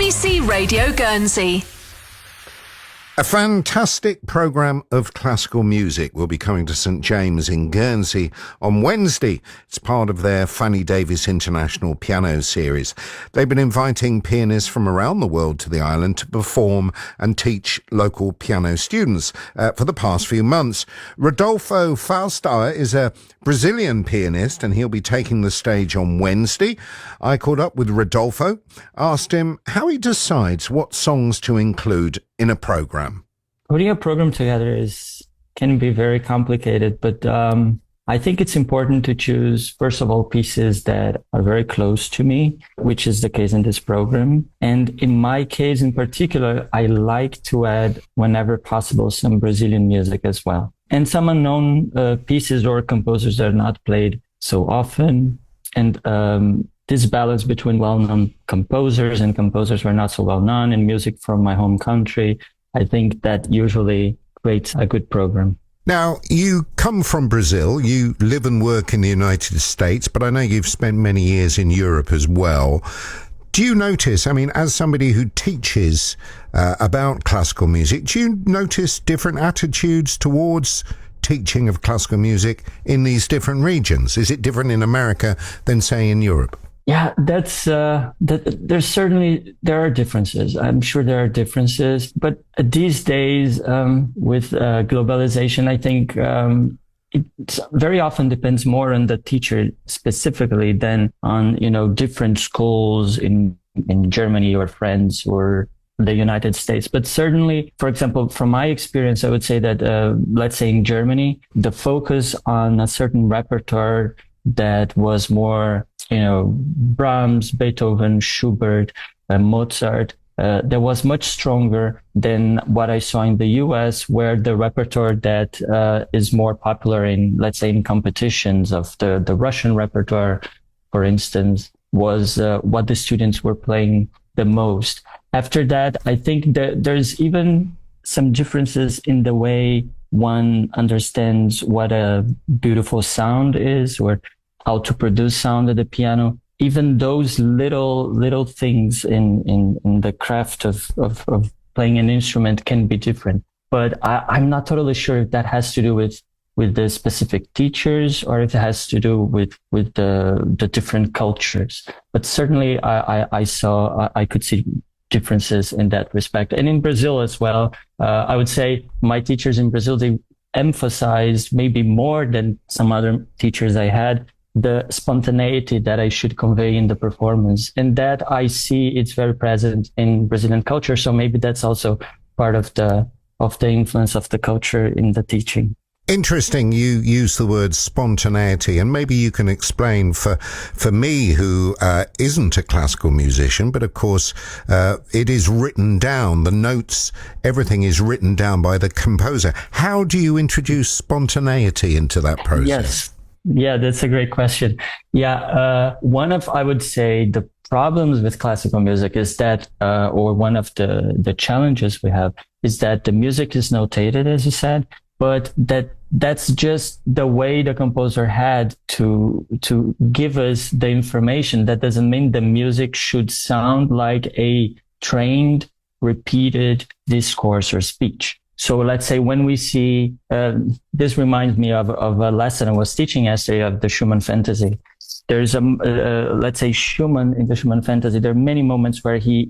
BBC Radio Guernsey. A fantastic programme of classical music will be coming to St James in Guernsey on Wednesday. It's part of their Fanny Davies International Piano Series. They've been inviting pianists from around the world to the island to perform and teach local piano students for the past few months. Rodolfo Faistauer is a Brazilian pianist and he'll be taking the stage on Wednesday. I caught up with Rodolfo, asked him how he decides what songs to include in a programme. Putting a program together can be very complicated, but I think it's important to choose, first of all, pieces that are very close to me, which is the case in this program. And in my case in particular, I like to add, whenever possible, some Brazilian music as well. And some unknown pieces or composers that are not played so often. And this balance between well-known composers and composers who are not so well-known and music from my home country, I think that usually creates a good program. Now, you come from Brazil, you live and work in the United States, but I know you've spent many years in Europe as well. Do you notice, as somebody who teaches about classical music, do you notice different attitudes towards teaching of classical music in these different regions? Is it different in America than, say, in Europe? Yeah, there are differences. I'm sure there are differences, but these days, with globalization, I think it very often depends more on the teacher specifically than on, different schools in Germany or France or the United States. But certainly, for example, from my experience, I would say that, let's say in Germany, the focus on a certain repertoire that was more, Brahms, Beethoven, Schubert, Mozart, that was much stronger than what I saw in the US, where the repertoire that is more popular in, let's say, in competitions of the Russian repertoire, for instance, was what the students were playing the most. After that, I think that there's even some differences in the way one understands what a beautiful sound is or how to produce sound at the piano. Even those little things in the craft of playing an instrument can be different. But I'm not totally sure if that has to do with the specific teachers or if it has to do with the different cultures. But certainly I could see differences in that respect. And in Brazil as well, I would say my teachers in Brazil, they emphasized maybe more than some other teachers I had, the spontaneity that I should convey in the performance. And that I see it's very present in Brazilian culture. So maybe that's also part of the influence of the culture in the teaching. Interesting you use the word spontaneity, and maybe you can explain for me who isn't a classical musician, but of course it is written down, the notes, everything is written down by the composer. How do you introduce spontaneity into that process? Yes. Yeah, that's a great question. Yeah, one of, I would say, the problems with classical music is that, or one of the challenges we have is that the music is notated, as you said, but that's just the way the composer had to give us the information. That doesn't mean the music should sound like a trained, repeated discourse or speech. So let's say when we see, this reminds me of a lesson I was teaching yesterday of the Schumann Fantasy. There's let's say Schumann, in the Schumann Fantasy, there are many moments where he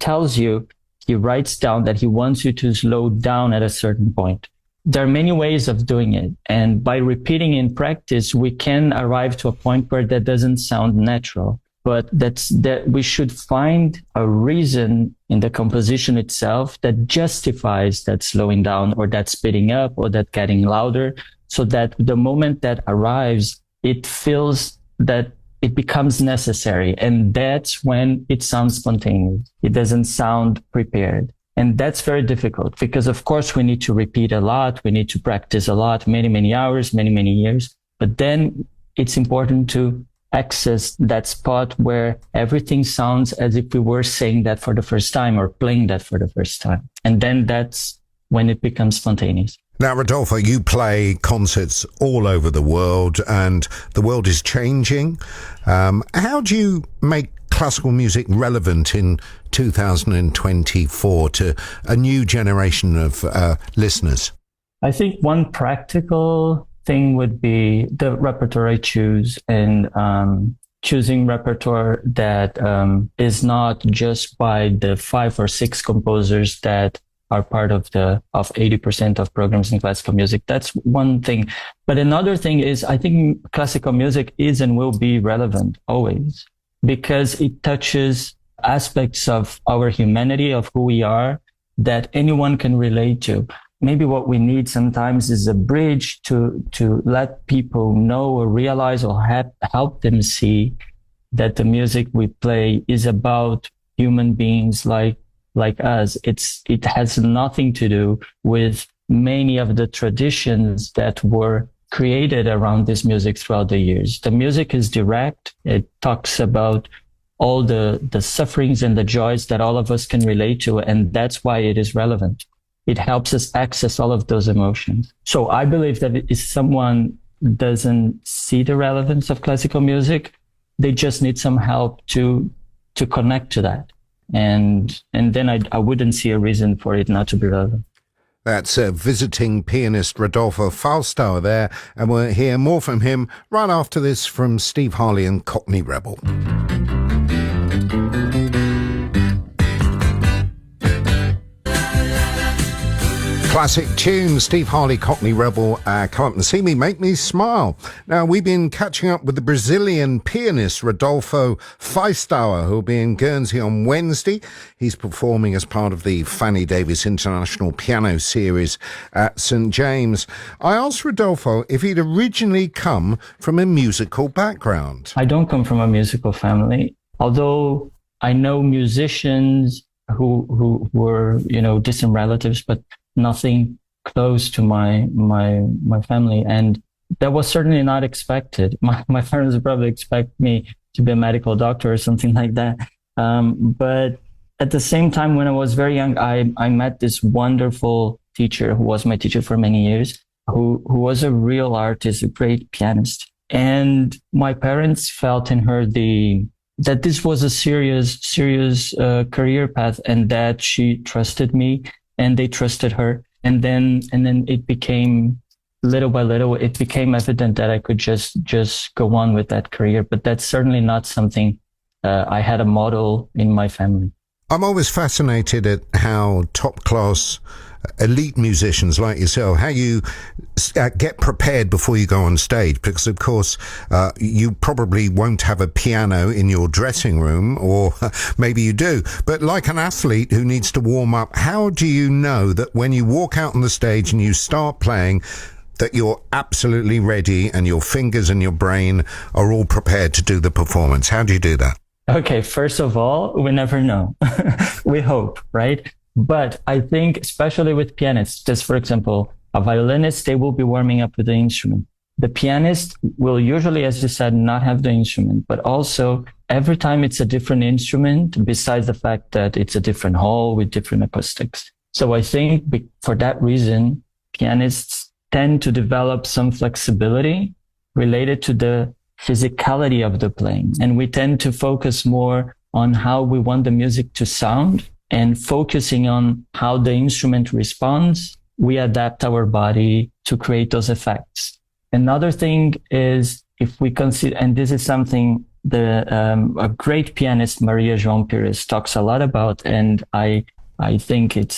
tells you, he writes down that he wants you to slow down at a certain point. There are many ways of doing it. And by repeating in practice, we can arrive to a point where that doesn't sound natural. But that we should find a reason in the composition itself that justifies that slowing down or that speeding up or that getting louder, so that the moment that arrives, it feels that it becomes necessary. And that's when it sounds spontaneous. It doesn't sound prepared. And that's very difficult because, of course, we need to repeat a lot. We need to practice a lot, many hours, many years. But then it's important to access that spot where everything sounds as if we were saying that for the first time or playing that for the first time. And then that's when it becomes spontaneous. Now, Rodolfo, you play concerts all over the world and the world is changing. How do you make classical music relevant in 2024 to a new generation of listeners? I think one practical thing would be the repertoire I choose, and choosing repertoire that is not just by the 5 or 6 composers that are part of 80% of programs in classical music. That's one thing. But another thing is, I think classical music is and will be relevant always, because it touches aspects of our humanity, of who we are, that anyone can relate to. Maybe what we need sometimes is a bridge to let people know or realize or help them see that the music we play is about human beings like us. It has nothing to do with many of the traditions that were created around this music throughout the years. The music is direct. It talks about all the sufferings and the joys that all of us can relate to, and that's why it is relevant. It helps us access all of those emotions. So I believe that if someone doesn't see the relevance of classical music, they just need some help to connect to that. And then I wouldn't see a reason for it not to be relevant. That's visiting pianist Rodolfo Faistauer there, and we'll hear more from him right after this from Steve Harley and Cockney Rebel. Classic tune, Steve Harley, Cockney Rebel, Come Up and See Me, Make Me Smile. Now, we've been catching up with the Brazilian pianist Rodolfo Faistauer, who'll be in Guernsey on Wednesday. He's performing as part of the Fanny Davies International Piano Series at St. James. I asked Rodolfo if he'd originally come from a musical background. I don't come from a musical family, although I know musicians who were, distant relatives, but nothing close to my family. And that was certainly not expected. My parents would probably expect me to be a medical doctor or something like that. But at the same time, when I was very young, I met this wonderful teacher who was my teacher for many years, who was a real artist, a great pianist. And my parents felt in her that this was a serious career path, and that she trusted me and they trusted her. And then it became, little by little, it became evident that I could just go on with that career. But that's certainly not something I had a model in my family. I'm always fascinated at how top-class elite musicians like yourself, how you get prepared before you go on stage, because of course you probably won't have a piano in your dressing room, or maybe you do, but like an athlete who needs to warm up, how do you know that when you walk out on the stage and you start playing, that you're absolutely ready and your fingers and your brain are all prepared to do the performance? How do you do that? Okay, first of all, we never know. We hope, right? But I think, especially with pianists, just for example, a violinist, they will be warming up with the instrument. The pianist will usually, as you said, not have the instrument, but also every time it's a different instrument, besides the fact that it's a different hall with different acoustics. So I think for that reason, pianists tend to develop some flexibility related to the physicality of the playing. And we tend to focus more on how we want the music to sound, and focusing on how the instrument responds, we adapt our body to create those effects. Another thing is, if we consider, and this is something a great pianist, Maria João Pires, talks a lot about, and I think it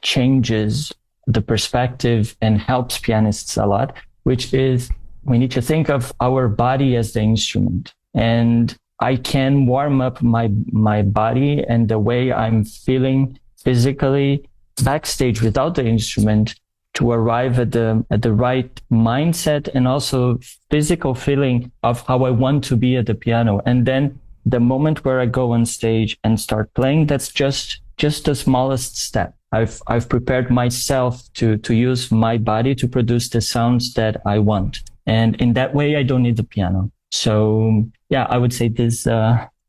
changes the perspective and helps pianists a lot, which is we need to think of our body as the instrument. And I can warm up my body and the way I'm feeling physically backstage without the instrument to arrive at the right mindset and also physical feeling of how I want to be at the piano. And then the moment where I go on stage and start playing, that's just the smallest step. I've prepared myself to use my body to produce the sounds that I want. And in that way, I don't need the piano. So yeah, I would say this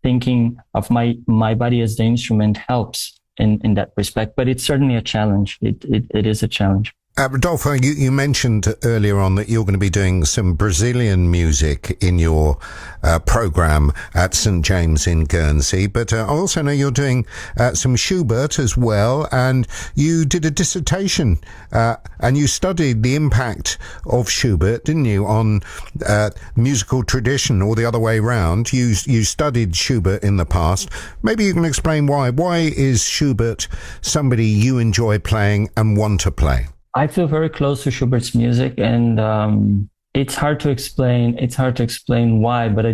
thinking of my body as the instrument helps in that respect, but it's certainly a challenge. It is a challenge. Rodolfo, you mentioned earlier on that you're going to be doing some Brazilian music in your program at St James in Guernsey, but I also know you're doing some Schubert as well, and you did a dissertation and you studied the impact of Schubert, didn't you, on musical tradition, or the other way round. You studied Schubert in the past. Maybe you can explain why. Why is Schubert somebody you enjoy playing and want to play? I feel very close to Schubert's music, and it's hard to explain. It's hard to explain why, but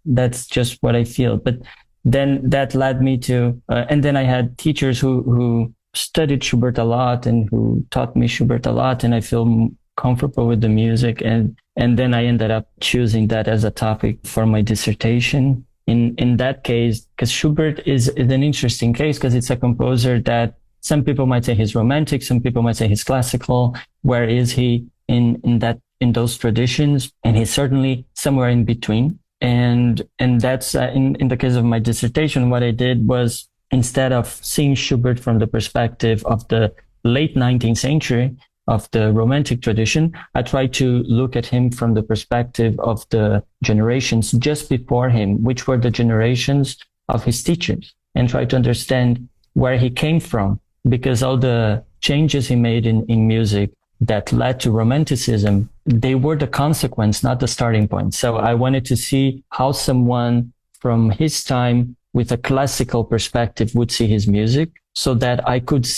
that's just what I feel. But then that led me to, and then I had teachers who studied Schubert a lot and who taught me Schubert a lot, and I feel comfortable with the music. And then I ended up choosing that as a topic for my dissertation. In that case, because Schubert is an interesting case, because it's a composer that some people might say he's romantic, some people might say he's classical. Where is he in those traditions? And he's certainly somewhere in between. And that's in the case of my dissertation, what I did was, instead of seeing Schubert from the perspective of the late 19th century of the romantic tradition, I tried to look at him from the perspective of the generations just before him, which were the generations of his teachers, and try to understand where he came from. Because all the changes he made in music that led to Romanticism, they were the consequence, not the starting point. So I wanted to see how someone from his time with a classical perspective would see his music, so that I could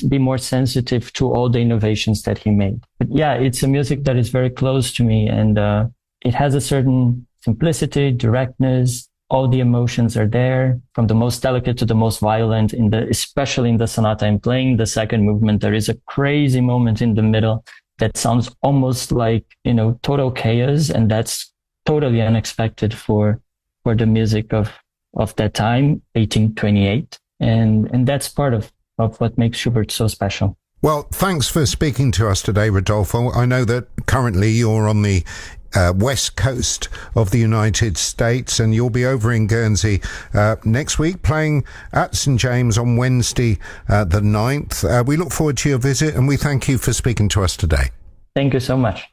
be more sensitive to all the innovations that he made. But yeah, it's a music that is very close to me, and it has a certain simplicity, directness. All the emotions are there, from the most delicate to the most violent. Especially in the sonata I'm playing, the second movement, there is a crazy moment in the middle that sounds almost like, total chaos, and that's totally unexpected for the music of that time, 1828, and that's part of what makes Schubert so special. Well, thanks for speaking to us today, Rodolfo. I know that currently you're on the west coast of the United States, and you'll be over in Guernsey next week, playing at St James on Wednesday the 9th. We look forward to your visit, and we thank you for speaking to us today. Thank you so much.